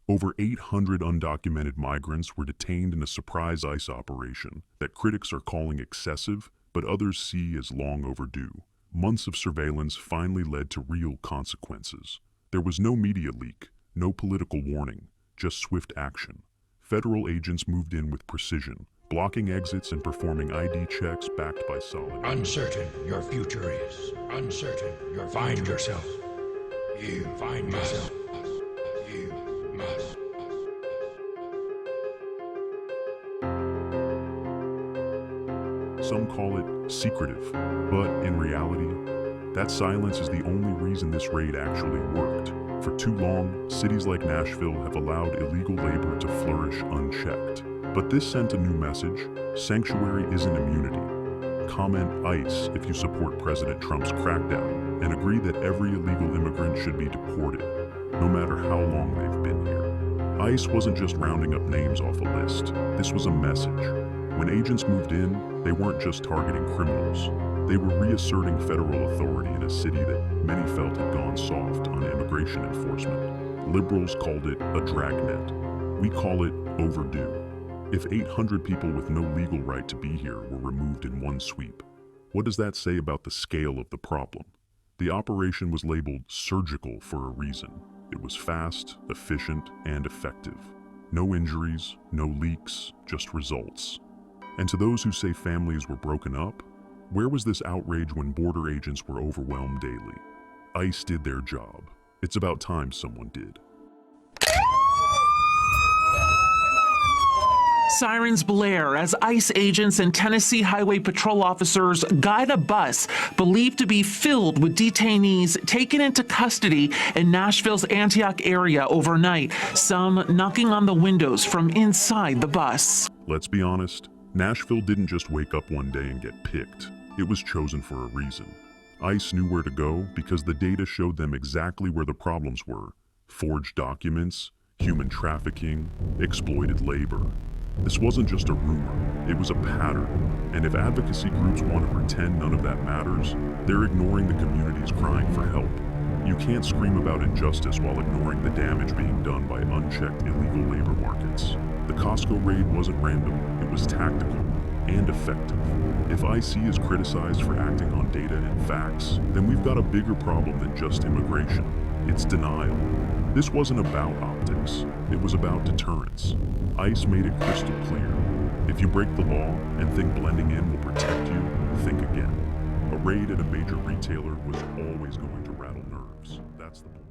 Over 800 undocumented migrants were detained in a surprise ICE operation that critics are calling excessive, but others see as long overdue. Months of surveillance finally led to real consequences. There was no media leak, no political warning, just swift action. Federal agents moved in with precision, blocking exits and performing ID checks backed by solid... Uncertain your future is. Uncertain your find yourself. You find yourself. You must. Some call it secretive, but in reality, that silence is the only reason this raid actually worked. For too long, cities like Nashville have allowed illegal labor to flourish unchecked. But this sent a new message: sanctuary isn't immunity. Comment ICE if you support President Trump's crackdown and agree that every illegal immigrant should be deported, no matter how long they've been here. ICE wasn't just rounding up names off a list. This was a message. When agents moved in, they weren't just targeting criminals. They were reasserting federal authority in a city that many felt had gone soft on immigration enforcement. Liberals called it a dragnet. We call it overdue. If 800 people with no legal right to be here were removed in one sweep, what does that say about the scale of the problem? The operation was labeled surgical for a reason. It was fast, efficient, and effective. No injuries, no leaks, just results. And to those who say families were broken up, where was this outrage when border agents were overwhelmed daily? ICE did their job. It's about time someone did. Sirens blare as ICE agents and Tennessee Highway Patrol officers guide a bus believed to be filled with detainees taken into custody in Nashville's Antioch area overnight, some knocking on the windows from inside the bus. Let's be honest, Nashville didn't just wake up one day and get picked. It was chosen for a reason. ICE knew where to go because the data showed them exactly where the problems were: forged documents, human trafficking, exploited labor. This wasn't just a rumor, it was a pattern. And if advocacy groups want to pretend none of that matters, they're ignoring the communities crying for help. You can't scream about injustice while ignoring the damage being done by unchecked illegal labor markets. The Cotsco raid wasn't random, it was tactical and effective. If IC is criticized for acting on data and facts, then we've got a bigger problem than just immigration. It's denial. This wasn't about optics, it was about deterrence. ICE made it crystal clear. If you break the law and think blending in will protect you, think again. A raid at a major retailer was always going to rattle nerves. That's the point.